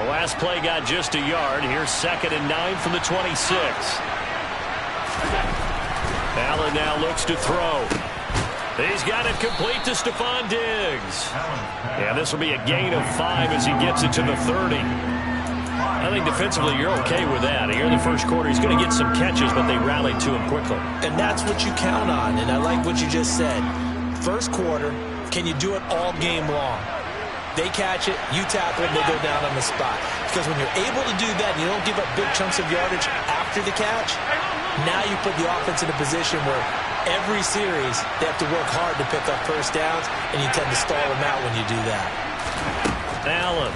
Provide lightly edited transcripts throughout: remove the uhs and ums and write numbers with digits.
last play got just a yard. Here's 2nd and 9 from the 26. Allen now looks to throw. He's got it complete to Stephon Diggs. And this will be a gain of 5 as he gets it to the 30. I think defensively you're okay with that. Here in the first quarter, he's going to get some catches, but they rallied to him quickly. And that's what you count on, and I like what you just said. First quarter, can you do it all game long? They catch it, you tackle it, they go down on the spot. Because when you're able to do that and you don't give up big chunks of yardage after the catch, now you put the offense in a position where every series they have to work hard to pick up first downs, and you tend to stall them out when you do that. Allen.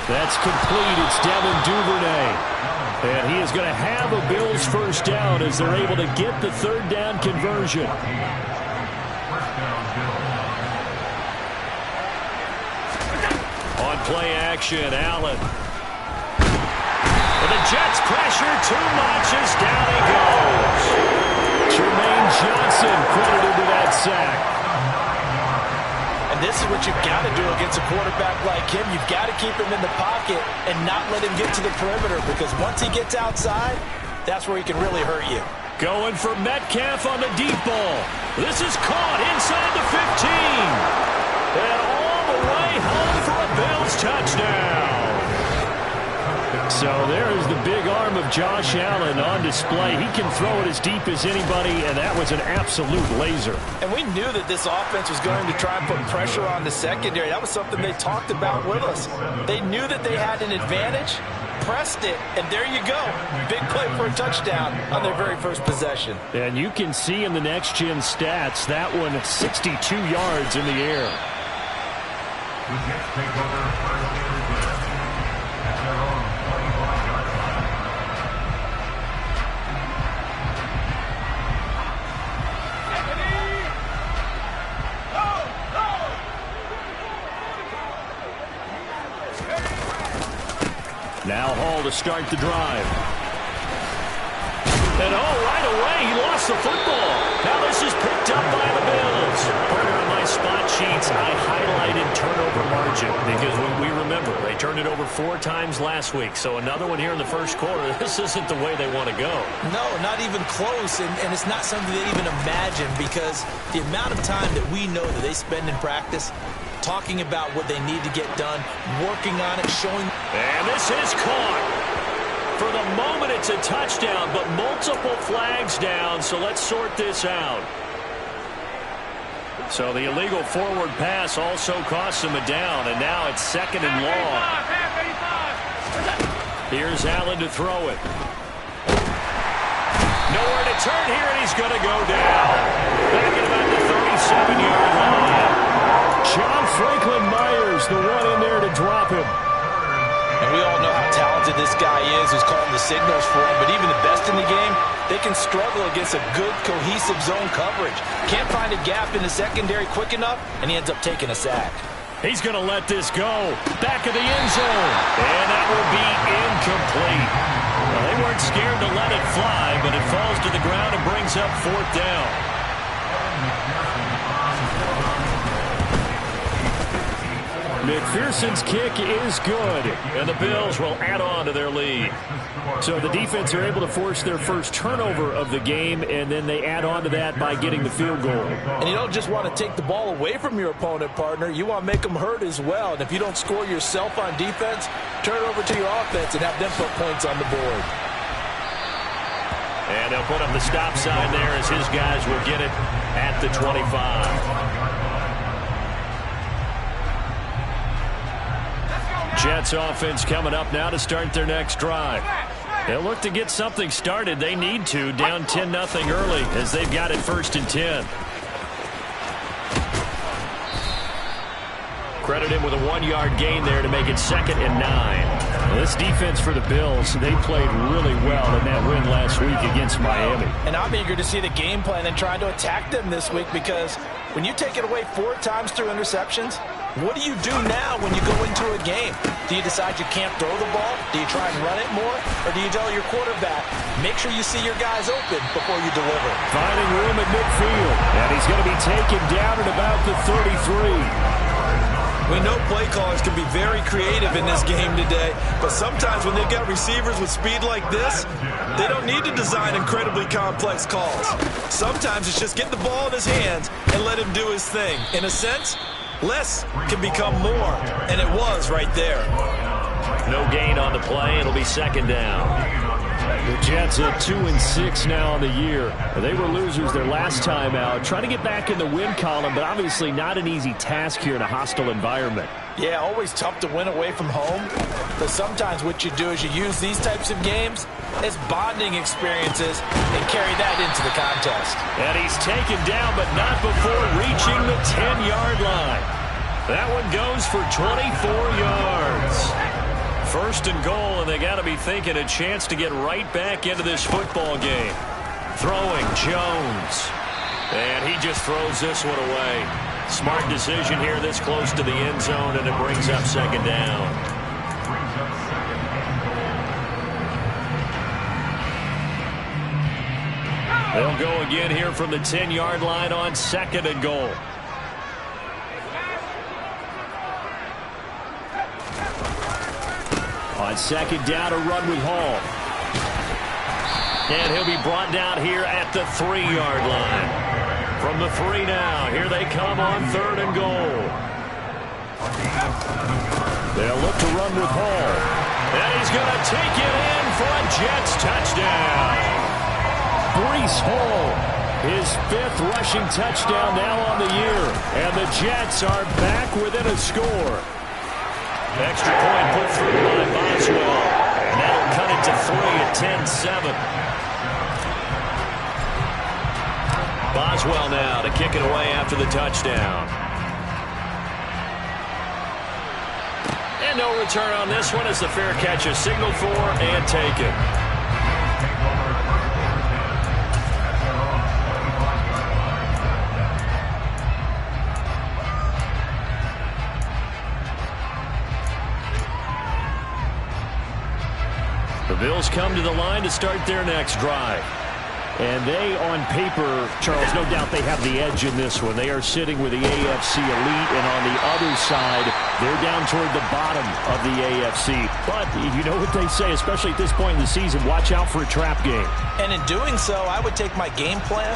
That's complete. It's Devin Duvernay. And he is going to have a Bills first down as they're able to get the 3rd down conversion. On play action, Allen. And the Jets pressure too much as down he goes. Jermaine Johnson credited with that sack. And this is what you've got to do against a quarterback like him. You've got to keep him in the pocket and not let him get to the perimeter, because once he gets outside, that's where he can really hurt you. Going for Metcalf on the deep ball. This is caught inside the 15. And all the way home for a Bills touchdown. So there is the big arm of Josh Allen on display. He can throw it as deep as anybody, and that was an absolute laser. And we knew that this offense was going to try and put pressure on the secondary. That was something they talked about with us. They knew that they had an advantage, pressed it, and there you go. Big play for a touchdown on their very first possession. And you can see in the next-gen stats, that one 62 yards in the air. Now Hall to start the drive. And right away he lost the football. Now this is picked up by the Bills. Partner, on my spot sheets, I highlighted turnover margin because we remember they turned it over 4 times last week. So another one here in the first quarter. This isn't the way they want to go. No, not even close. And it's not something they even imagine, because the amount of time that we know that they spend in practice talking about what they need to get done, working on it, showing. And this is caught. For the moment, it's a touchdown, but multiple flags down, so let's sort this out. So the illegal forward pass also costs him a down, and now it's 2nd and long. Here's Allen to throw it. Nowhere to turn here, and he's going to go down. Back at about the 37-yard line. John Franklin Myers, the one in there to drop him. And we all know how talented this guy is, who's calling the signals for him. But even the best in the game, they can struggle against a good, cohesive zone coverage. Can't find a gap in the secondary quick enough, and he ends up taking a sack. He's going to let this go. Back of the end zone. And that will be incomplete. Well, they weren't scared to let it fly, but it falls to the ground and brings up 4th down. McPherson's kick is good, and the Bills will add on to their lead. So the defense are able to force their first turnover of the game, and then they add on to that by getting the field goal. And you don't just want to take the ball away from your opponent, partner. You want to make them hurt as well. And if you don't score yourself on defense, turn it over to your offense and have them put points on the board. And they'll put up the stop sign there as his guys will get it at the 25. Jets offense coming up now to start their next drive. They'll look to get something started. They need to, down 10-0 early as they've got it 1st and 10. Credit him with a 1-yard gain there to make it 2nd and 9. Well, this defense for the Bills, they played really well in that win last week against Miami. And I'm eager to see the game plan and trying to attack them this week, because when you take it away 4 times through interceptions, what do you do now when you go into a game? Do you decide you can't throw the ball? Do you try and run it more? Or do you tell your quarterback, make sure you see your guys open before you deliver? Finding room at midfield. And he's going to be taken down at about the 33. We know play callers can be very creative in this game today, but sometimes when they've got receivers with speed like this, they don't need to design incredibly complex calls. Sometimes it's just get the ball in his hands and let him do his thing. In a sense, less can become more, and it was right there. No gain on the play. It'll be second down. The Jets at 2-6 now on the year. They were losers their last time out. Trying to get back in the win column, but obviously not an easy task here in a hostile environment. Yeah, always tough to win away from home. But sometimes what you do is you use these types of games as bonding experiences and carry that into the contest. And he's taken down, but not before reaching the 10-yard line. That one goes for 24 yards. First and goal, and they got to be thinking a chance to get right back into this football game. Throwing Jones. And he just throws this one away. Smart decision here this close to the end zone, and it brings up second down. They'll go again here from the 10-yard line on second and goal. On second down, a run with Hall. And he'll be brought down here at the 3-yard line. From the 3 now, here they come on third and goal. They'll look to run with Hall. And he's going to take it in for a Jets touchdown. Breece Hall, his 5th rushing touchdown now on the year. And the Jets are back within a score. Extra point put through by Boswell. And that'll cut it to 3 at 10-7. Boswell now to kick it away after the touchdown. And no return on this one as the fair catch is signaled for and taken. The Bills come to the line to start their next drive. And they, on paper, Charles, no doubt they have the edge in this one. They are sitting with the AFC elite, and on the other side, they're down toward the bottom of the AFC. But you know what they say, especially at this point in the season, watch out for a trap game. And in doing so, I would take my game plan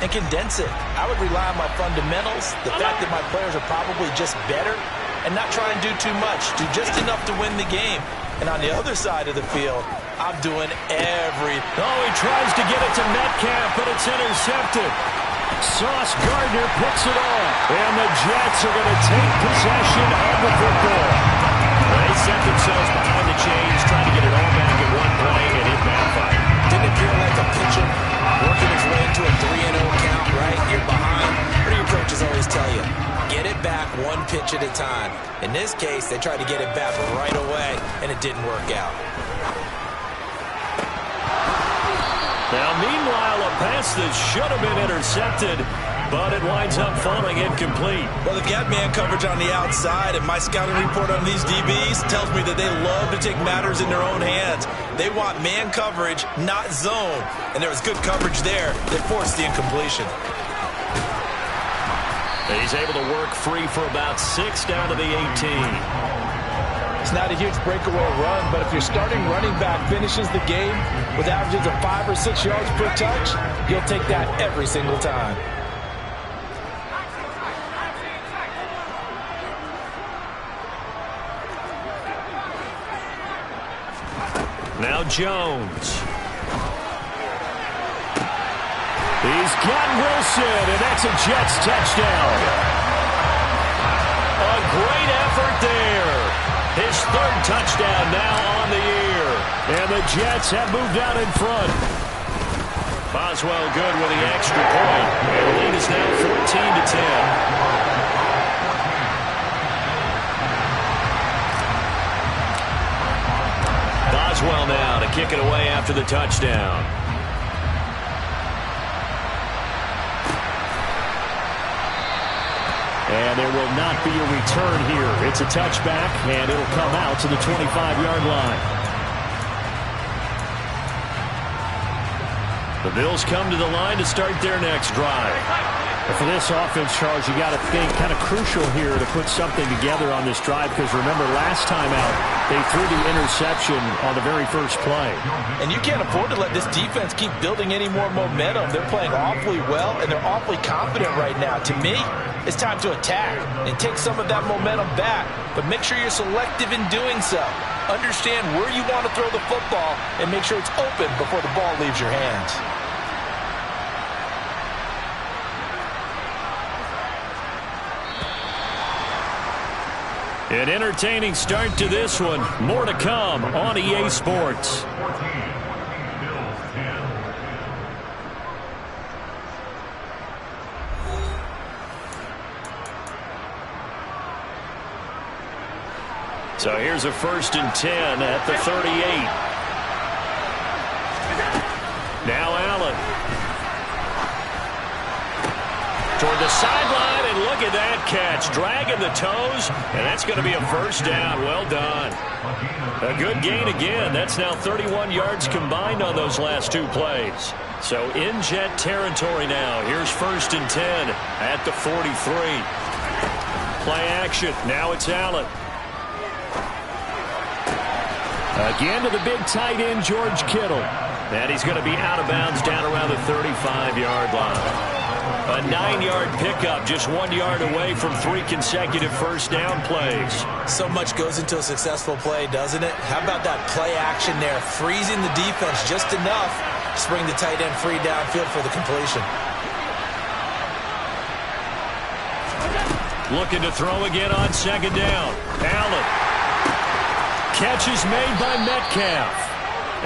and condense it. I would rely on my fundamentals, the fact that my players are probably just better, and not try and do too much, do just enough to win the game. And on the other side of the field, I'm doing everything. Oh, he tries to get it to Metcalf, but it's intercepted. Sauce Gardner picks it off. And the Jets are going to take possession of the football. They set themselves behind the chains, trying to get it all back at one play, and it backfired. Didn't it feel like a pitcher working his way into a 3-0 count, right? You're behind. What do your coaches always tell you? Get it back one pitch at a time. In this case, they tried to get it back right away, and it didn't work out. Now, meanwhile, a pass that should have been intercepted, but it winds up falling incomplete. Well, they've got man coverage on the outside, and my scouting report on these DBs tells me that they love to take matters in their own hands. They want man coverage, not zone. And there was good coverage there that forced the incompletion. He's able to work free for about 6 down to the 18. It's not a huge breakaway run, but if your starting running back finishes the game with averages of 5 or 6 yards per touch, you'll take that every single time. Now Jones. He's got Wilson, and that's a Jets touchdown. A great effort there. His 3rd touchdown now on the year. And the Jets have moved out in front. Boswell good with the extra point. And the lead is now 14-10. Boswell now to kick it away after the touchdown. And there will not be a return here. It's a touchback, and it'll come out to the 25-yard line. The Bills come to the line to start their next drive. And for this offense, Charles, you got to think kind of crucial here to put something together on this drive, because remember last time out they threw the interception on the very first play. And you can't afford to let this defense keep building any more momentum. They're playing awfully well, and they're awfully confident right now. To me, it's time to attack and take some of that momentum back, but make sure you're selective in doing so. Understand where you want to throw the football and make sure it's open before the ball leaves your hands. An entertaining start to this one. More to come on EA Sports. So here's a 1st and 10 at the 38. Now Allen. Toward the sideline, and look at that catch. Dragging the toes, and that's going to be a 1st down. Well done. A good gain again. That's now 31 yards combined on those last 2 plays. So in Jet territory now. Here's 1st and 10 at the 43. Play action. Now it's Allen. Again to the big tight end, George Kittle. And he's going to be out of bounds down around the 35-yard line. A 9-yard pickup, just 1 yard away from 3 consecutive 1st down plays. So much goes into a successful play, doesn't it? How about that play action there, freezing the defense just enough to bring the tight end free downfield for the completion. Looking to throw again on 2nd down. Allen. Catch is made by Metcalf.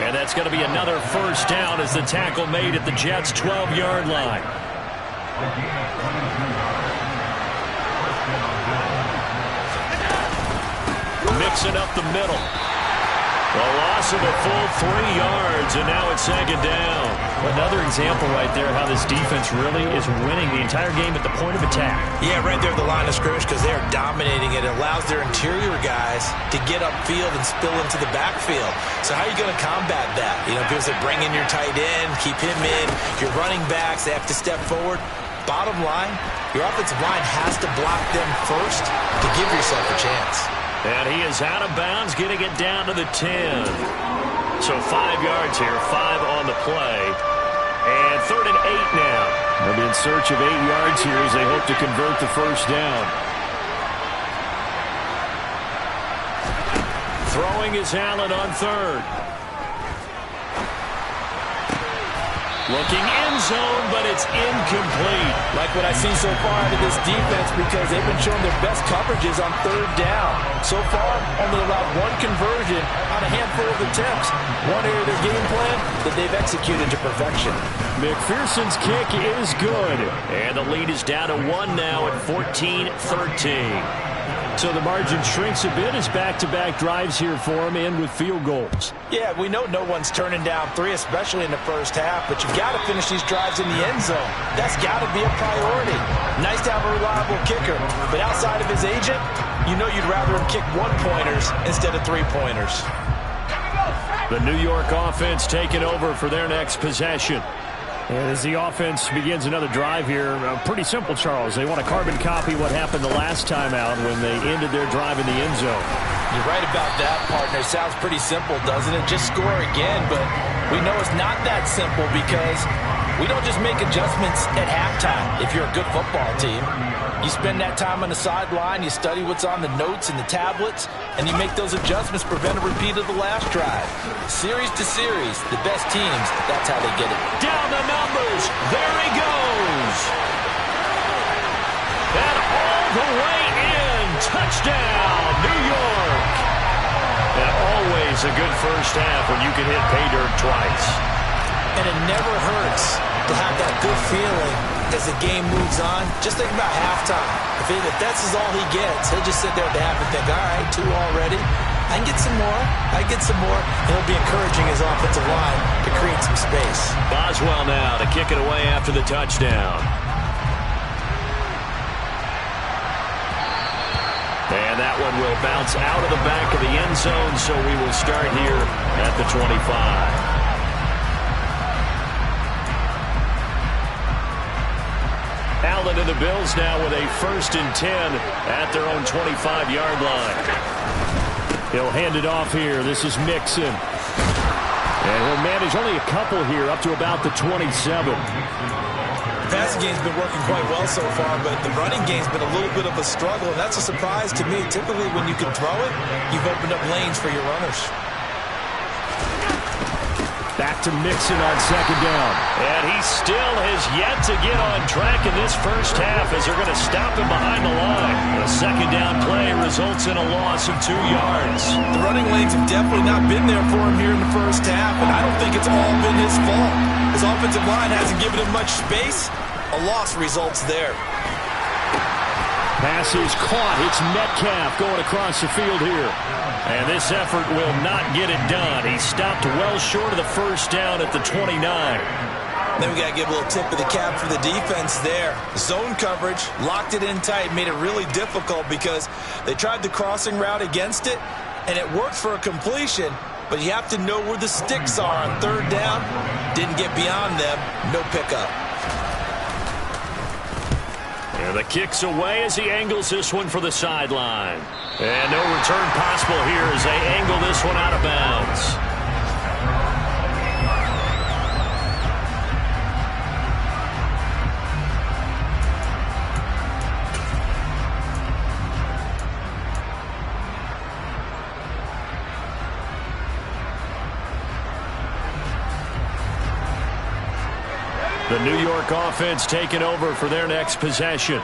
And that's going to be another 1st down as the tackle made at the Jets' 12-yard line. Mixing up the middle. A loss of a full 3 yards, and now it's 2nd down. Another example right there how this defense really is winning the entire game at the point of attack. Yeah, right there at the line of scrimmage, because they are dominating it. It allows their interior guys to get upfield and spill into the backfield. So how are you going to combat that? You know, people say bring in your tight end, keep him in. Your running backs, they have to step forward. Bottom line, your offensive line has to block them first to give yourself a chance. And he is out of bounds, getting it down to the 10. So 5 yards here, 5 on the play. And 3rd and 8 now. They'll be in search of 8 yards here as they hope to convert the 1st down. Throwing is Allen on 3rd. Looking end zone, but it's incomplete. Like what I've seen so far out of this defense, because they've been showing their best coverages on 3rd down. So far, only allowed 1 conversion on a handful of attempts. One area of their game plan that they've executed to perfection. McPherson's kick is good. And the lead is down to 1 now at 14-13. So the margin shrinks a bit as back-to-back drives here for him, and with field goals. Yeah, we know no one's turning down 3, especially in the 1st half, but you've got to finish these drives in the end zone. That's got to be a priority. Nice to have a reliable kicker, but outside of his agent, you know you'd rather him kick 1-pointers instead of 3-pointers. The New York offense taking over for their next possession. And as the offense begins another drive here, pretty simple, Charles. They want to carbon copy what happened the last time out when they ended their drive in the end zone. You're right about that, partner. Sounds pretty simple, doesn't it? Just score again, but we know it's not that simple because we don't just make adjustments at halftime if you're a good football team. You spend that time on the sideline, you study what's on the notes and the tablets, and you make those adjustments, prevent a repeat of the last drive. Series to series, the best teams, that's how they get it. Down the numbers. There he goes. And all the way in. Touchdown, New York. And always a good 1st half when you can hit pay dirt twice. And it never hurts to have that good feeling as the game moves on. Just think about halftime. If that's all he gets, he'll just sit there at the half and think, all right, 2 already. I can get some more. I get some more. And he'll be encouraging his offensive line to create some space. Boswell now to kick it away after the touchdown. And that one will bounce out of the back of the end zone, so we will start here at the 25. ball into the Bills now with a 1st and 10 at their own 25-yard line. He'll hand it off here. This is Mixon. And he'll manage only a couple here up to about the 27. The passing game's been working quite well so far, but the running game's been a little bit of a struggle, and that's a surprise to me. Typically, when you can throw it, you've opened up lanes for your runners. Back to Mixon on 2nd down. And he still has yet to get on track in this first half as they're going to stop him behind the line. The 2nd down play results in a loss of 2 yards. The running lanes have definitely not been there for him here in the first half, and I don't think it's all been his fault. His offensive line hasn't given him much space. A loss results there. Pass is caught. It's Metcalf going across the field here. And this effort will not get it done. He stopped well short of the first down at the 29. Then we got to give a little tip of the cap for the defense there. Zone coverage, locked it in tight, made it really difficult because they tried the crossing route against it, and it worked for a completion, but you have to know where the sticks are on 3rd down. Didn't get beyond them, no pickup. And the kick's away as he angles this one for the sideline. And no return possible here as they angle this one out of bounds. The New York offense taking over for their next possession.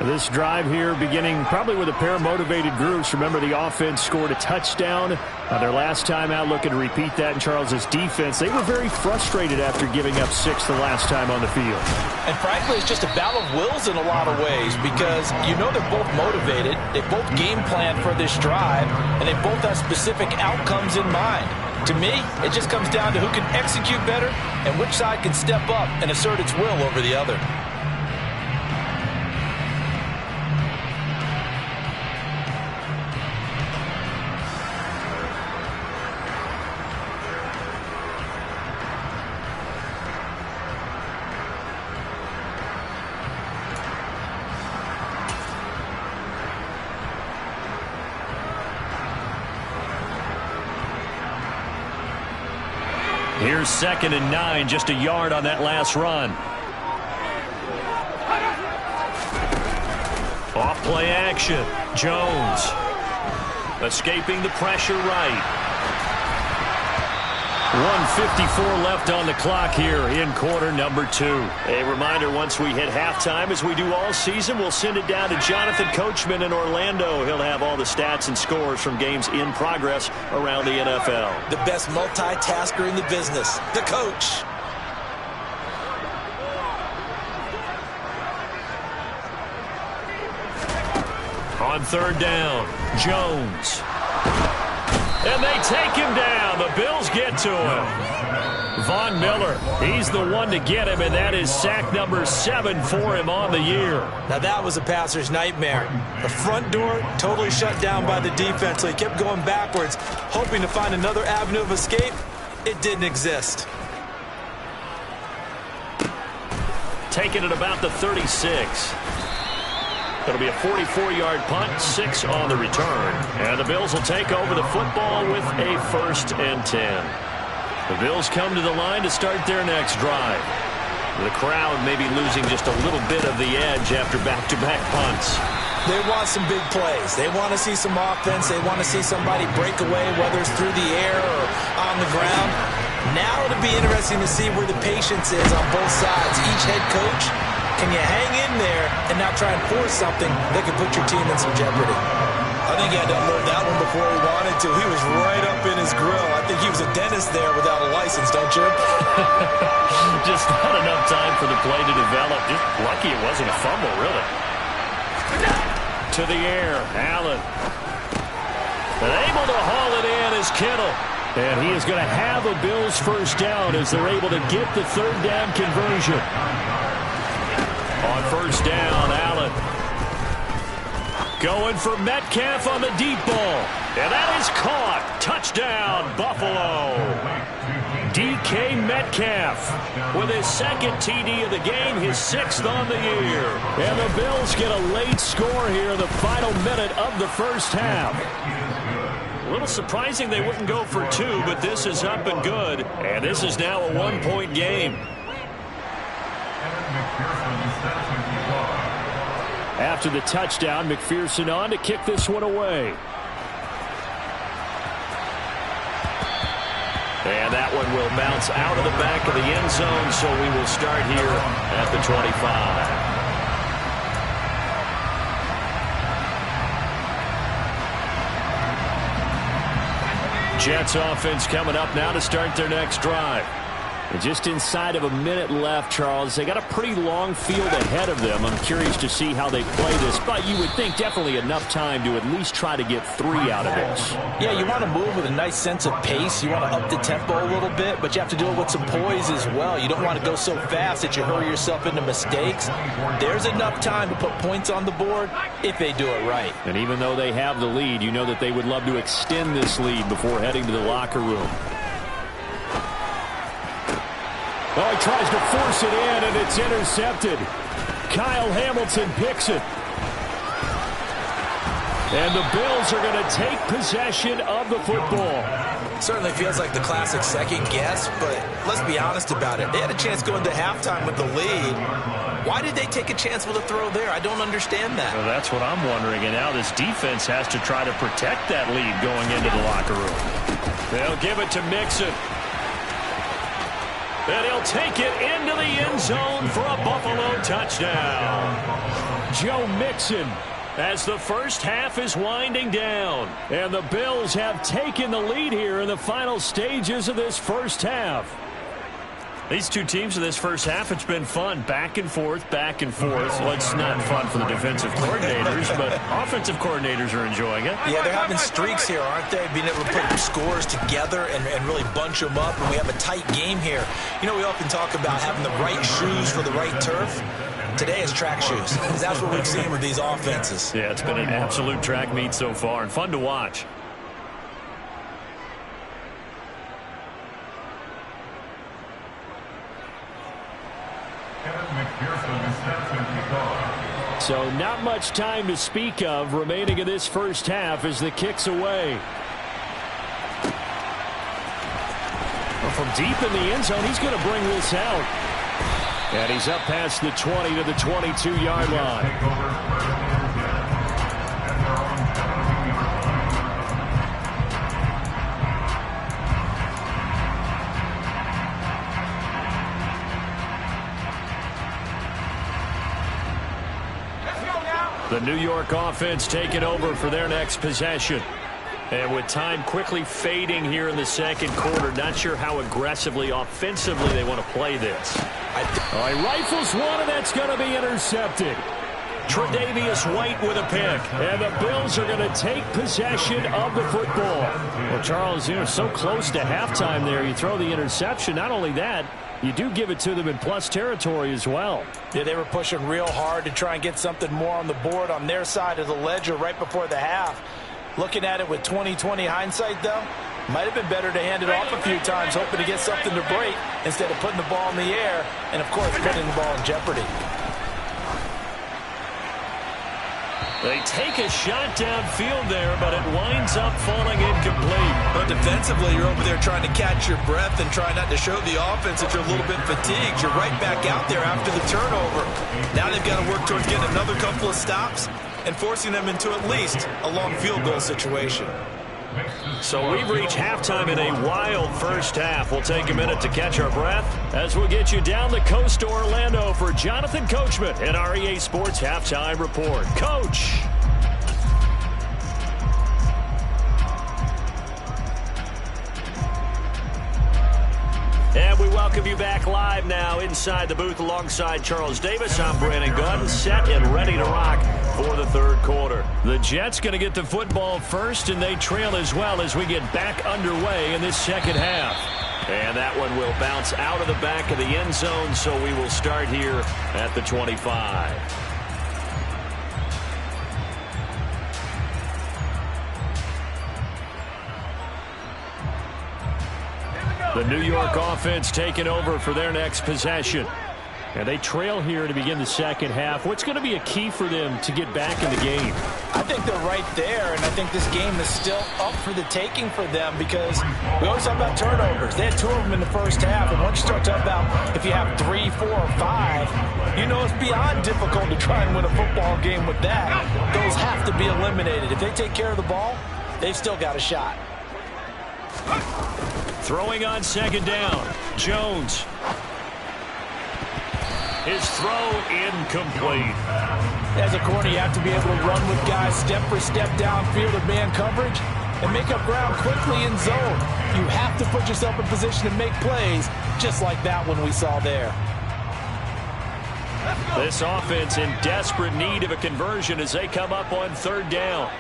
This drive here beginning probably with a pair of motivated groups. Remember, the offense scored a touchdown their last time out. Looking to repeat that in Charles's defense. They were very frustrated after giving up 6 the last time on the field. And frankly, it's just a battle of wills in a lot of ways because you know they're both motivated. They both game plan for this drive, and they both have specific outcomes in mind. To me, it just comes down to who can execute better and which side can step up and assert its will over the other. Here's 2nd and 9, just a yard on that last run. Off play action. Jones escaping the pressure right. 1:54 left on the clock here in quarter number 2. A reminder, once we hit halftime, as we do all season, we'll send it down to Jonathan Coachman in Orlando. He'll have all the stats and scores from games in progress around the NFL. The best multitasker in the business, the coach. On 3rd down, Jones. And they take him down. The Bills get to him. Von Miller, he's the one to get him, and that is sack number 7 for him on the year. Now that was a passer's nightmare. The front door totally shut down by the defense, so he kept going backwards, hoping to find another avenue of escape. It didn't exist. Taken at about the 36. It'll be a 44-yard punt, 6 on the return. And the Bills will take over the football with a 1st and 10. The Bills come to the line to start their next drive. The crowd may be losing just a little bit of the edge after back-to-back punts. They want some big plays. They want to see some offense. They want to see somebody break away, whether it's through the air or on the ground. Now it'll be interesting to see where the patience is on both sides. Each head coach, can you hang in there and not try and force something that could put your team in some jeopardy? I think he had to unload that one before he wanted to. He was right up in his grill. I think he was a dentist there without a license, don't you? Just not enough time for the play to develop. Just lucky it wasn't a fumble, really. To the air, Allen. And able to haul it in is Kittle. And he is going to have a Bills 1st down as they're able to get the 3rd down conversion. On 1st down, Allen. Going for Metcalf on the deep ball. And that is caught. Touchdown, Buffalo. DK DK Metcalf with his second TD of the game, his 6th on the year. And the Bills get a late score here in the final minute of the first half. A little surprising they wouldn't go for 2, but this is up and good. And this is now a 1-point game. After the touchdown, McPherson on to kick this one away. And that one will bounce out of the back of the end zone, so we will start here at the 25. Jets offense coming up now to start their next drive. And just inside of a minute left, Charles. They got a pretty long field ahead of them. I'm curious to see how they play this, but you would think definitely enough time to at least try to get 3 out of this. Yeah, you want to move with a nice sense of pace. You want to up the tempo a little bit, but you have to do it with some poise as well. You don't want to go so fast that you hurry yourself into mistakes. There's enough time to put points on the board if they do it right. And even though they have the lead, you know that they would love to extend this lead before heading to the locker room. Oh, he tries to force it in, and it's intercepted. Kyle Hamilton picks it. And the Bills are going to take possession of the football. Certainly feels like the classic second guess, but let's be honest about it. They had a chance going to halftime with the lead. Why did they take a chance with a throw there? I don't understand that. Well, that's what I'm wondering. And now this defense has to try to protect that lead going into the locker room. They'll give it to Mixon. And he'll take it into the end zone for a Buffalo touchdown. Joe Mixon. As the first half is winding down. And the Bills have taken the lead here in the final stages of this first half. These two teams in this first half, it's been fun. Back and forth, back and forth. Well, it's not fun for the defensive coordinators, but offensive coordinators are enjoying it. Yeah, they're having streaks here, aren't they? Being able to put scores together and really bunch them up, and we have a tight game here. You know, we often talk about having the right shoes for the right turf. Today is track shoes. That's what we've seen with these offenses. Yeah, it's been an absolute track meet so far, and fun to watch. So not much time to speak of remaining in this first half as the kick's away. Well, from deep in the end zone, he's going to bring this out. And he's up past the 20 to the 22-yard line. The New York offense taking over for their next possession. And with time quickly fading here in the second quarter, not sure how aggressively, offensively they want to play this. Oh, he rifles one, and that's going to be intercepted. Tre'Davious White with a pick. And the Bills are going to take possession of the football. Well, Charles, you know, so close to halftime there. You throw the interception. Not only that, you do give it to them in plus territory as well. Yeah, they were pushing real hard to try and get something more on the board on their side of the ledger right before the half. Looking at it with 20/20 hindsight, though, might have been better to hand it off a few times, hoping to get something to break instead of putting the ball in the air and, of course, putting the ball in jeopardy. They take a shot downfield there, but it winds up falling incomplete. But defensively, you're over there trying to catch your breath and try not to show the offense that you're a little bit fatigued. You're right back out there after the turnover. Now they've got to work towards getting another couple of stops and forcing them into at least a long field goal situation. So we've reached halftime in a wild first half. We'll take a minute to catch our breath as we'll get you down the coast to Orlando for Jonathan Coachman and our EA Sports Halftime Report. Coach. And we welcome you back live now inside the booth alongside Charles Davis. I'm Brandon Gordon, set and ready to rock for the third quarter. The Jets going to get the football first, and they trail as well as we get back underway in this second half. And that one will bounce out of the back of the end zone, so we will start here at the 25. The New York offense taking over for their next possession. And they trail here to begin the second half. What's going to be a key for them to get back in the game? I think they're right there, and I think this game is still up for the taking for them because we always talk about turnovers. They had 2 of them in the first half, and once you start talking about if you have 3, 4, or 5, you know it's beyond difficult to try and win a football game with that. Those have to be eliminated. If they take care of the ball, they've still got a shot. Throwing on second down, Jones. His throw incomplete. As a corner, you have to be able to run with guys step for step downfield of man coverage and make up ground quickly in zone. You have to put yourself in position to make plays just like that one we saw there. This offense in desperate need of a conversion as they come up on third down.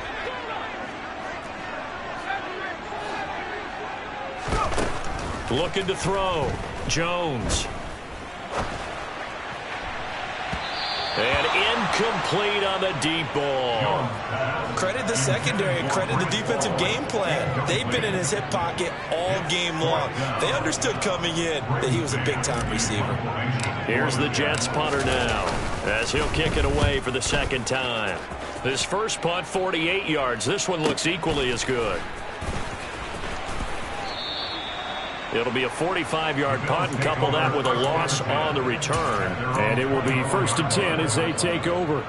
Looking to throw. Jones. And incomplete on the deep ball. Credit the secondary and credit the defensive game plan. They've been in his hip pocket all game long. They understood coming in that he was a big-time receiver. Here's the Jets punter now as he'll kick it away for the second time. This first punt, 48 yards. This one looks equally as good. It'll be a 45-yard punt and couple that with a loss on the return. And it will be 1st and 10 as they take over.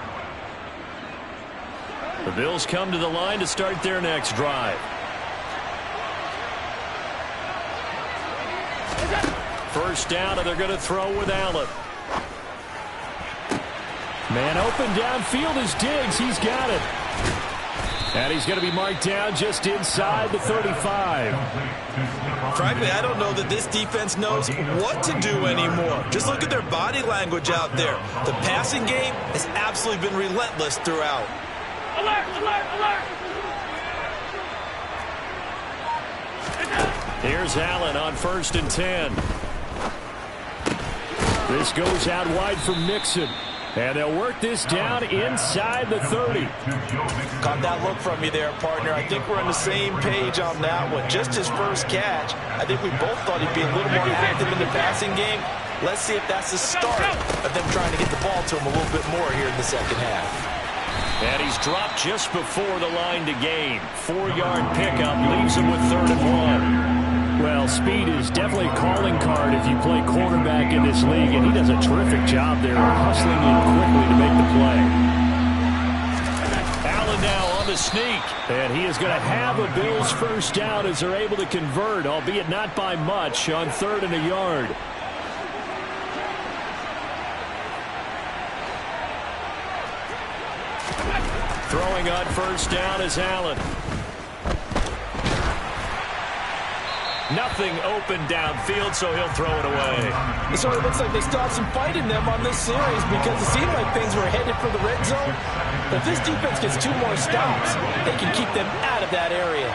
The Bills come to the line to start their next drive. First down, and they're going to throw with Allen. Man open downfield is Diggs. He's got it. And he's going to be marked down just inside the 35. Frankly, I don't know that this defense knows what to do anymore. Just look at their body language out there. The passing game has absolutely been relentless throughout. Alert, alert, alert! Here's Allen on 1st and 10. This goes out wide for Mixon. And they'll work this down inside the 30. Caught that look from you there, partner. I think we're on the same page on that one. Just his first catch. I think we both thought he'd be a little more active in the passing game. Let's see if that's the start of them trying to get the ball to him a little bit more here in the second half. And he's dropped just before the line to gain. 4-yard pickup leaves him with 3rd and 1. Well, speed is definitely a calling card if you play quarterback in this league, and he does a terrific job there of hustling in quickly to make the play. Allen now on the sneak, and he is going to have a Bills first down as they're able to convert, albeit not by much, on 3rd and a yard. Throwing on first down is Allen. Nothing open downfield, so he'll throw it away. It sort of looks like they stopped some fight in them on this series because it seemed like things were headed for the red zone. But if this defense gets 2 more stops, they can keep them out of that area.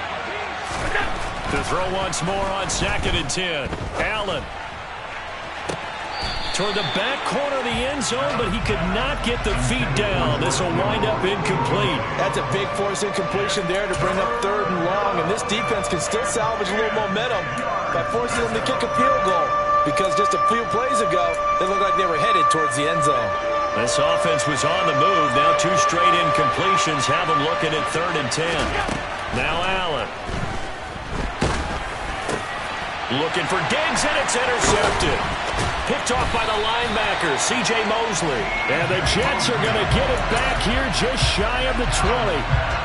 To throw once more on 2nd and 10. Allen. Toward the back corner of the end zone, but he could not get the feet down. This will wind up incomplete. That's a big force incompletion there to bring up 3rd and long, and this defense can still salvage a little momentum by forcing them to kick a field goal because just a few plays ago, they looked like they were headed towards the end zone. This offense was on the move. Now 2 straight incompletions have them looking at 3rd and 10. Now Allen. Looking for Diggs, and it's intercepted. Picked off by the linebacker, C.J. Mosley. And the Jets are going to get it back here just shy of the 20.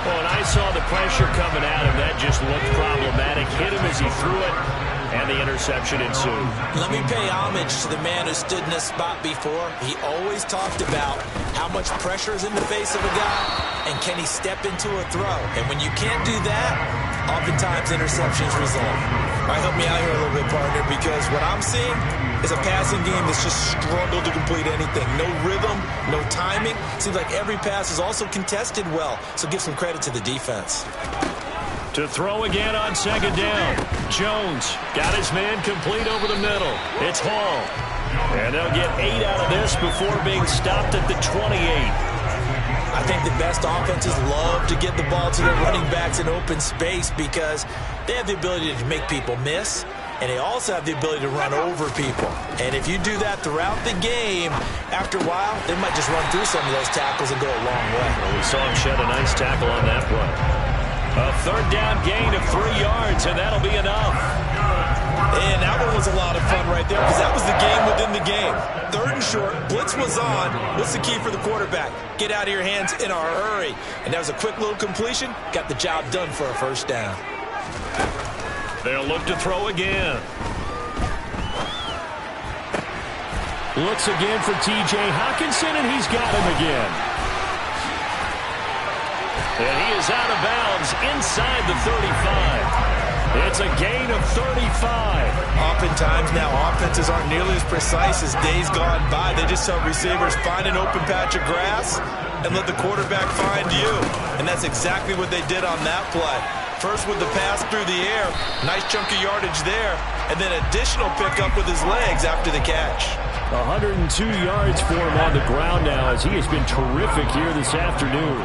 Well, and I saw the pressure coming at him. That just looked problematic. Hit him as he threw it, and the interception ensued. Let me pay homage to the man who stood in this spot before. He always talked about how much pressure is in the face of a guy, and can he step into a throw. And when you can't do that, oftentimes interceptions result. All right, help me out here a little bit, partner, because what I'm seeing is a passing game that's just struggled to complete anything. No rhythm, no timing. Seems like every pass is also contested well, so give some credit to the defense. To throw again on 2nd down. Jones got his man complete over the middle. It's Hall. And they'll get 8 out of this before being stopped at the 28. I think the best offenses love to get the ball to their running backs in open space because they have the ability to make people miss and they also have the ability to run over people. And if you do that throughout the game, after a while, they might just run through some of those tackles and go a long way. Well, we saw him shed a nice tackle on that play. A third down gain of 3 yards, and that'll be enough. And that one was a lot of fun right there because that was the game within the game. Third and short, blitz was on. What's the key for the quarterback? Get out of your hands in a hurry. And that was a quick little completion. Got the job done for a first down. They'll look to throw again. Looks again for T.J. Hockenson, and he's got him again. And he is out of bounds inside the 35. It's a gain of 35. Oftentimes now offenses aren't nearly as precise as days gone by. They just tell receivers, find an open patch of grass and let the quarterback find you. And that's exactly what they did on that play. First with the pass through the air, nice chunk of yardage there, and then additional pickup with his legs after the catch. 102 yards for him on the ground now as he has been terrific here this afternoon.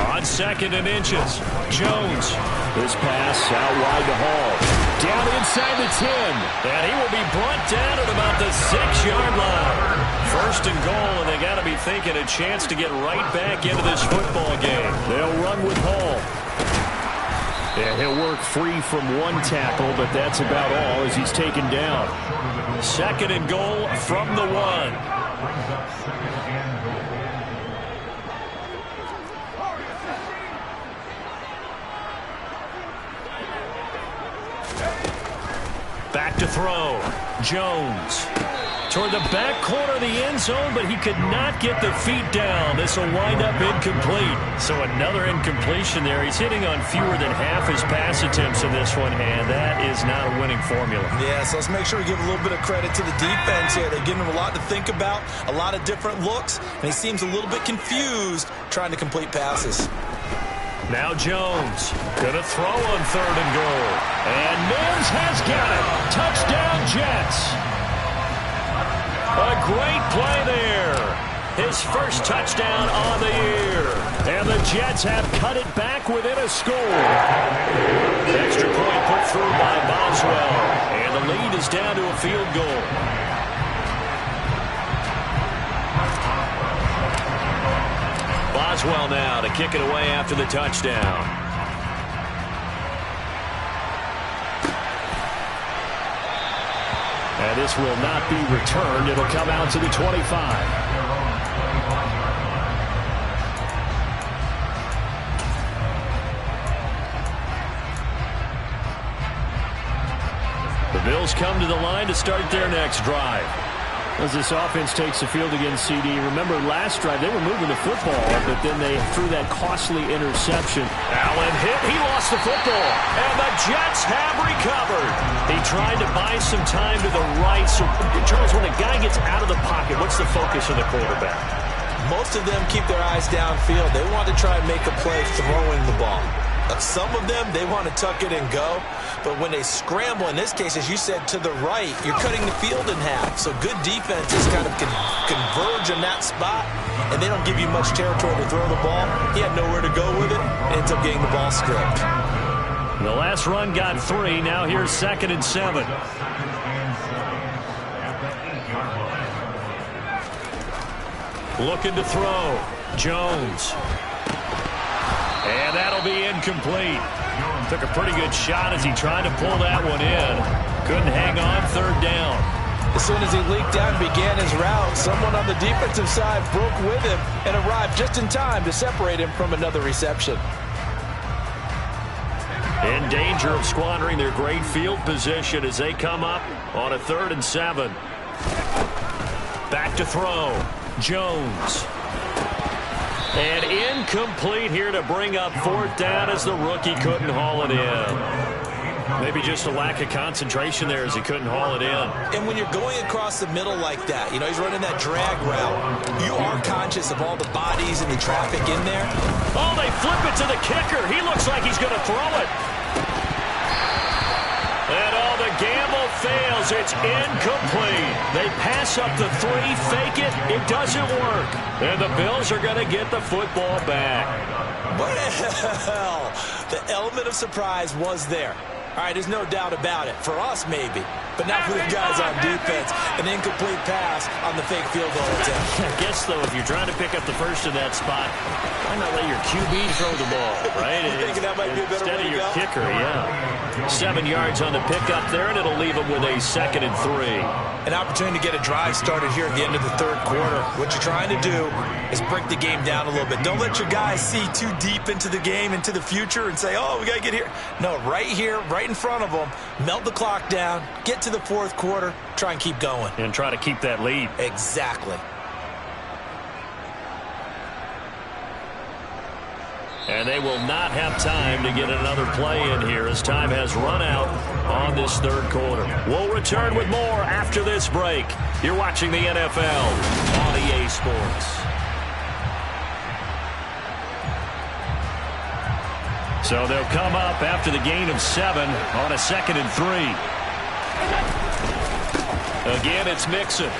On 2nd and inches, Jones. This pass out wide to Hall. Down inside the 10. And he will be brought down at about the 6-yard line. 1st and goal, and they got to be thinking a chance to get right back into this football game. They'll run with Hall. Yeah, he'll work free from one tackle, but that's about all as he's taken down. 2nd and goal from the 1. Back to throw. Jones. Toward the back corner of the end zone, but he could not get the feet down. This will wind up incomplete. So another incompletion there. He's hitting on fewer than half his pass attempts in this one, and that is not a winning formula. Yeah, so let's make sure we give a little bit of credit to the defense here. They're giving him a lot to think about, a lot of different looks, and he seems a little bit confused trying to complete passes. Now Jones going to throw on 3rd and goal. And Mims has got it. Touchdown, Jets. A great play there. His first touchdown on the year. And the Jets have cut it back within a score. Extra point put through by Boswell. And the lead is down to a field goal. Boswell now to kick it away after the touchdown. And this will not be returned. It'll come out to the 25. The Bills come to the line to start their next drive. As this offense takes the field against CD, remember last drive they were moving the football, but then they threw that costly interception. Allen hit, he lost the football, and the Jets have recovered. He tried to buy some time to the right. So, Charles, when a guy gets out of the pocket, what's the focus of the quarterback? Most of them keep their eyes downfield. They want to try and make a play throwing the ball. Some of them, they want to tuck it and go. But when they scramble, in this case, as you said, to the right, you're cutting the field in half. So good defenses kind of converge in that spot, and they don't give you much territory to throw the ball. He had nowhere to go with it, and ends up getting the ball stripped. The last run got 3. Now here's 2nd and 7. Looking to throw. Jones. And that'll be incomplete. Took a pretty good shot as he tried to pull that one in. Couldn't hang on 3rd down. As soon as he leaked out and began his route, someone on the defensive side broke with him and arrived just in time to separate him from another reception. In danger of squandering their great field position as they come up on a 3rd and 7. Back to throw. Jones. And incomplete here to bring up 4th down as the rookie couldn't haul it in. Maybe just a lack of concentration there as he couldn't haul it in. And when you're going across the middle like that, you know, he's running that drag route, you are conscious of all the bodies and the traffic in there. Oh, they flip it to the kicker. He looks like he's going to throw it. And the gamble fails. It's incomplete. They pass up the 3, fake it. It doesn't work. And the Bills are going to get the football back. Well, the element of surprise was there. All right, there's no doubt about it. For us, maybe. But not for the guys on defense. An incomplete pass on the fake field goal attempt. I guess, though, if you're trying to pick up the first in that spot, why not let your QB throw the ball, right? You thinking that might be a better way to go? Instead of your kicker, yeah. 7 yards on the pickup there, and it'll leave them with a 2nd and 3. An opportunity to get a drive started here at the end of the 3rd quarter. What you're trying to do is break the game down a little bit. Don't let your guys see too deep into the game, into the future, and say, oh, we got to get here. No, right here, right in front of them, melt the clock down, get to the 4th quarter, try and keep going. And try to keep that lead. Exactly. And they will not have time to get another play in here as time has run out on this 3rd quarter. We'll return with more after this break. You're watching the NFL on EA Sports. So they'll come up after the gain of 7 on a 2nd and 3. Again, it's Mixon.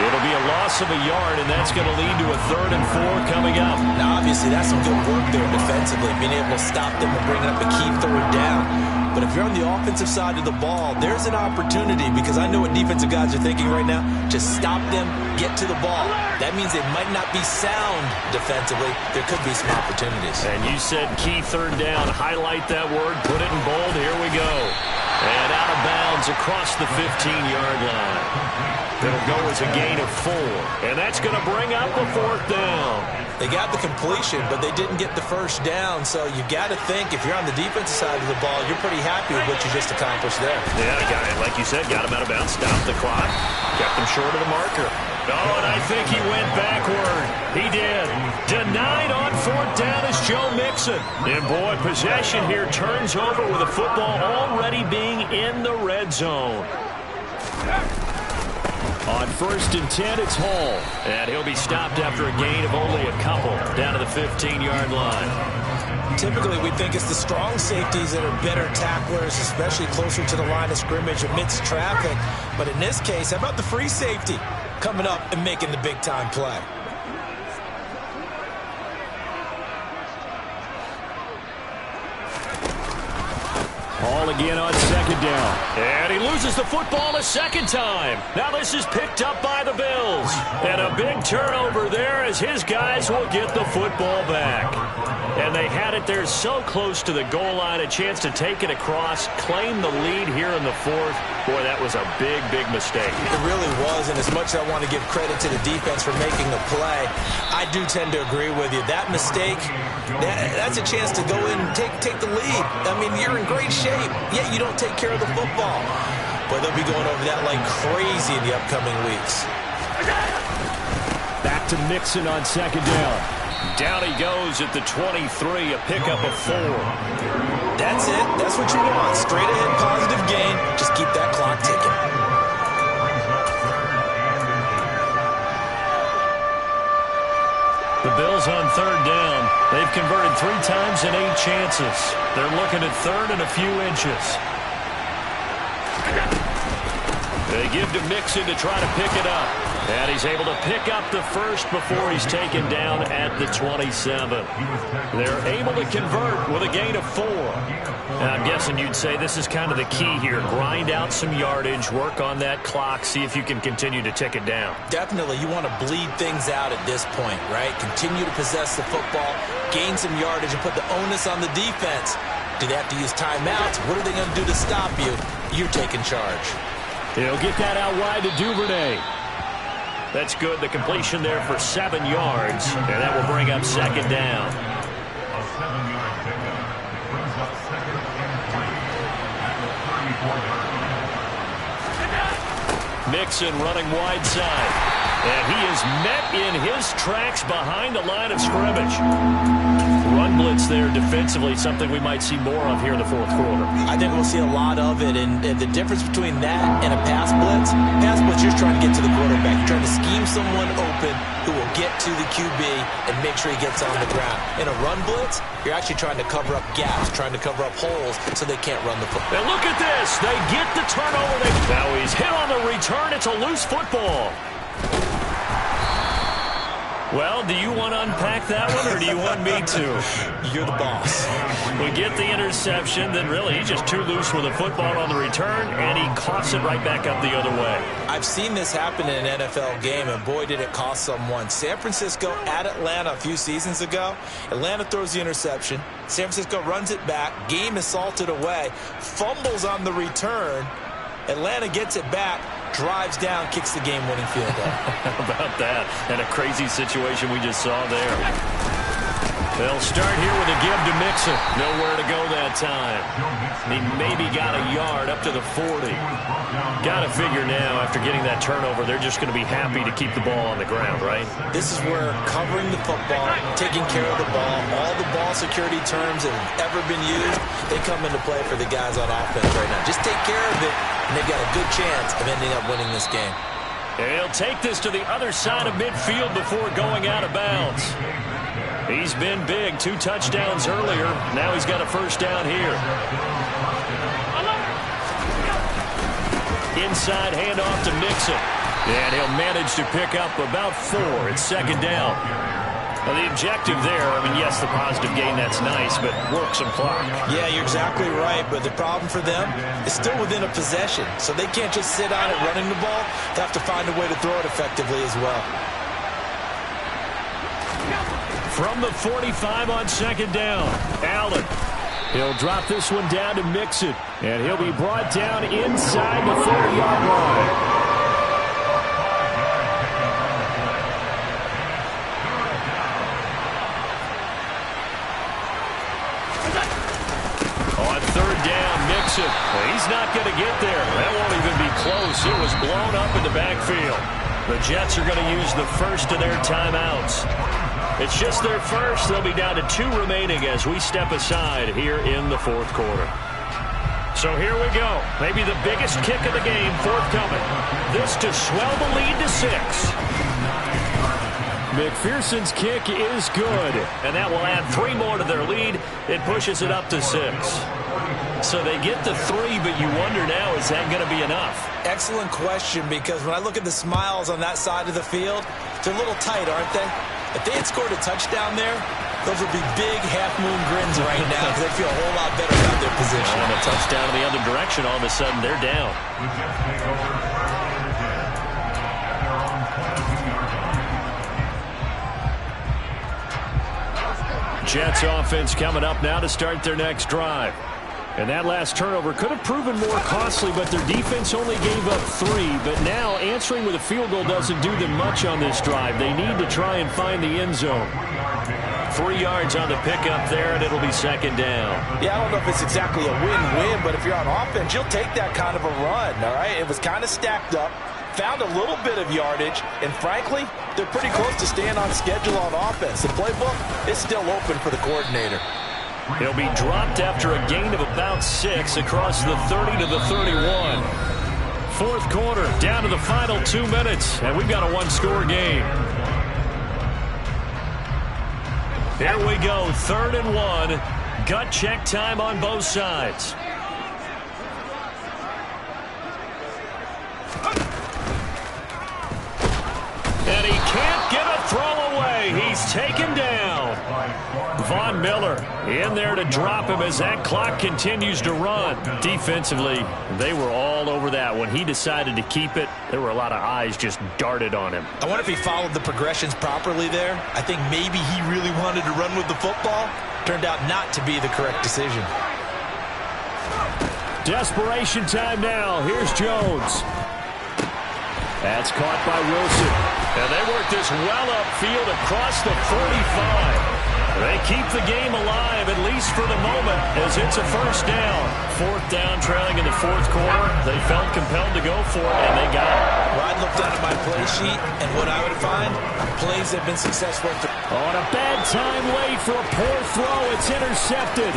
It'll be a loss of a yard, and that's going to lead to a 3rd and 4 coming up. Now, obviously, that's some good work there defensively, being able to stop them and bringing up a key 3rd down. But if you're on the offensive side of the ball, there's an opportunity, because I know what defensive guys are thinking right now. Just stop them, get to the ball. That means they might not be sound defensively. There could be some opportunities. And you said key 3rd down. Highlight that word. Put it in bold. Here we go. And out of bounds across the 15-yard line. It'll go as a gain of 4. And that's going to bring up a 4th down. They got the completion, but they didn't get the 1st down. So you got to think, if you're on the defensive side of the ball, you're pretty happy with what you just accomplished there. Yeah, got it. Like you said, got him out of bounds, stopped the clock, kept him short of the marker. Oh, and I think he went backward. He did. Denied on 4th down is Joe Mixon. And, boy, possession here turns over with the football already being in the red zone. On 1st and 10, it's Hall. And he'll be stopped after a gain of only a couple down to the 15-yard line. Typically, we think it's the strong safeties that are better tacklers, especially closer to the line of scrimmage amidst traffic. But in this case, how about the free safety coming up and making the big-time play? Hall again on 2nd down. And he loses the football a 2nd time. Now this is picked up by the Bills. And a big turnover there as his guys will get the football back. And they had it there so close to the goal line, a chance to take it across, claim the lead here in the 4th. Boy, that was a big, big mistake. It really was, and as much as I want to give credit to the defense for making the play, I do tend to agree with you. That mistake, that's a chance to go in and take the lead. I mean, you're in great shape, yet you don't take care of the football. But they'll be going over that like crazy in the upcoming weeks. Back to Mixon on 2nd down. Down he goes at the 23, a pickup of 4. That's it. That's what you want. Straight ahead positive gain. Just keep that clock ticking. The Bills on 3rd down. They've converted 3 times in 8 chances. They're looking at 3rd and a few inches. They give to Mixon to try to pick it up. And he's able to pick up the 1st before he's taken down at the 27. They're able to convert with a gain of 4. And I'm guessing you'd say this is kind of the key here. Grind out some yardage, work on that clock, see if you can continue to tick it down. Definitely. You want to bleed things out at this point, right? Continue to possess the football, gain some yardage, and put the onus on the defense. Do they have to use timeouts? What are they going to do to stop you? You're taking charge. He'll get that out wide to Duvernay. That's good. The completion there for 7 yards, and that will bring up 2nd down. Mixon running wide side, and he is met in his tracks behind the line of scrimmage. Run blitz there defensively, something we might see more of here in the 4th quarter. I think we'll see a lot of it, and the difference between that and a pass blitz, you're just trying to get to the quarterback. You're trying to scheme someone open who will get to the QB and make sure he gets on the ground. In a run blitz, you're actually trying to cover up gaps, trying to cover up holes so they can't run the football. And look at this. They get the turnover. Now he's hit on the return. It's a loose football. Well, do you want to unpack that one, or do you want me to? You're the boss. We get the interception, then really he's just too loose with the football on the return, and he coughs it right back up the other way. I've seen this happen in an NFL game, and boy, did it cost someone. San Francisco at Atlanta a few seasons ago. Atlanta throws the interception. San Francisco runs it back. Game is salted away. Fumbles on the return. Atlanta gets it back. Drives down, kicks the game-winning field goal. How about that? And a crazy situation we just saw there. They'll start here with a give to Mixon. Nowhere to go that time. He maybe got a yard up to the 40. Got to figure now, after getting that turnover, they're just going to be happy to keep the ball on the ground, right? This is where covering the football, taking care of the ball, all the ball security terms that have ever been used, they come into play for the guys on offense right now. Just take care of it, and they've got a good chance of ending up winning this game. And he'll take this to the other side of midfield before going out of bounds. He's been big. 2 touchdowns earlier. Now he's got a first down here. Inside handoff to Mixon. And he'll manage to pick up about 4. It's second down. Now the objective there, I mean, yes, the positive gain, that's nice, but work some clock. Yeah, you're exactly right, but the problem for them is still within a possession. So they can't just sit on it running the ball. They have to find a way to throw it effectively as well. From the 45 on second down, Allen. He'll drop this one down to Mixon, and he'll be brought down inside the 40-yard line. On third down, Mixon. Well, he's not going to get there. That won't even be close. It was blown up in the backfield. The Jets are going to use the first of their timeouts. It's just their first. They'll be down to 2 remaining as we step aside here in the fourth quarter. So here we go. Maybe the biggest kick of the game forthcoming. This to swell the lead to 6. McPherson's kick is good, and that will add 3 more to their lead. It pushes it up to 6. So they get the 3, but you wonder now, is that going to be enough? Excellent question, because when I look at the smiles on that side of the field, they're a little tight, aren't they? If they had scored a touchdown there, those would be big half-moon grins right now because they feel a whole lot better about their position. And a touchdown in the other direction, all of a sudden they're down. Jets offense coming up now to start their next drive. And that last turnover could have proven more costly, but their defense only gave up 3. But now answering with a field goal doesn't do them much on this drive. They need to try and find the end zone. 3 yards on the pickup there, and it'll be second down. Yeah, I don't know if it's exactly a win-win, but if you're on offense, you'll take that kind of a run, all right? It was kind of stacked up, found a little bit of yardage, and frankly, they're pretty close to staying on schedule on offense. The playbook is still open for the coordinator. He'll be dropped after a gain of about 6 across the 30 to the 31. Fourth quarter, down to the final 2 minutes, and we've got a 1-score game. Here we go, 3rd and 1. Gut check time on both sides. And he can't get a throw away. He's taken down. Von Miller in there to drop him as that clock continues to run. Defensively, they were all over that. When he decided to keep it, there were a lot of eyes just darted on him. I wonder if he followed the progressions properly there. I think maybe he really wanted to run with the football. Turned out not to be the correct decision. Desperation time now. Here's Jones. That's caught by Wilson. And they work this well upfield across the 45. They keep the game alive, at least for the moment, as it's a first down. 4th down, trailing in the 4th quarter. They felt compelled to go for it, and they got it. Well, I looked down at my play sheet, and what I would find, plays have been successful. On a bad time late for a poor throw, it's intercepted.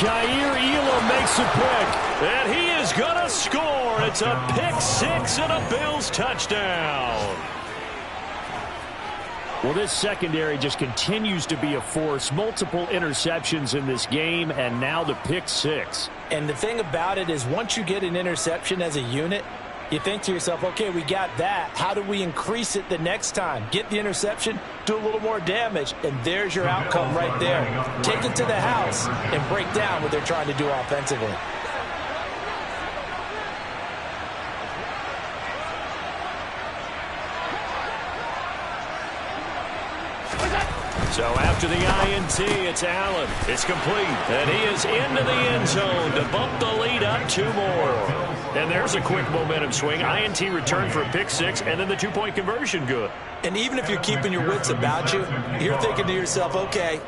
Jair Elam makes a pick, and he is going to score. It's a pick 6 and a Bills touchdown. Well, this secondary just continues to be a force. Multiple interceptions in this game, and now the pick six. And the thing about it is once you get an interception as a unit, you think to yourself, okay, we got that. How do we increase it the next time? Get the interception, do a little more damage, and there's your outcome right there. Take it to the house and break down what they're trying to do offensively. So after the INT, it's Allen. It's complete. And he is into the end zone to bump the lead up 2 more. And there's a quick momentum swing. INT return for a pick six, and then the 2-point conversion good. And even if you're keeping your wits about you, you're thinking to yourself, okay,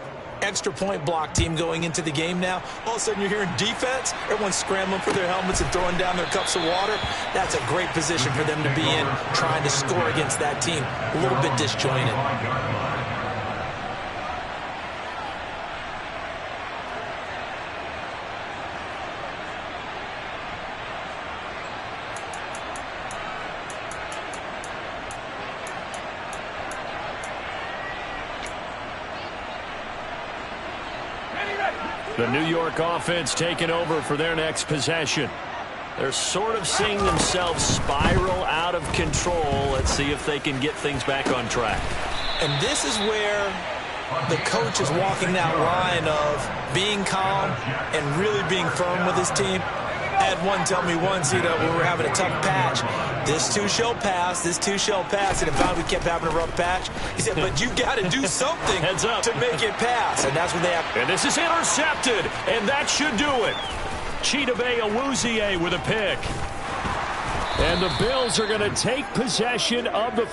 extra point block team going into the game now. All of a sudden you're hearing defense. Everyone's scrambling for their helmets and throwing down their cups of water. That's a great position for them to be in, trying to score against that team. A little bit disjointed. The New York offense taking over for their next possession. They're sort of seeing themselves spiral out of control. Let's see if they can get things back on track. And this is where the coach is walking that line of being calm and really being firm with his team. I had one tell me once, when we were having a tough patch, this too shall pass, this too shall pass, and if we kept having a rough patch, he said, but you got to do something Heads up. to make it pass, and that's what they have. And this is intercepted, and that should do it. Chidobe Awuzie with a pick. And the Bills are going to take possession of the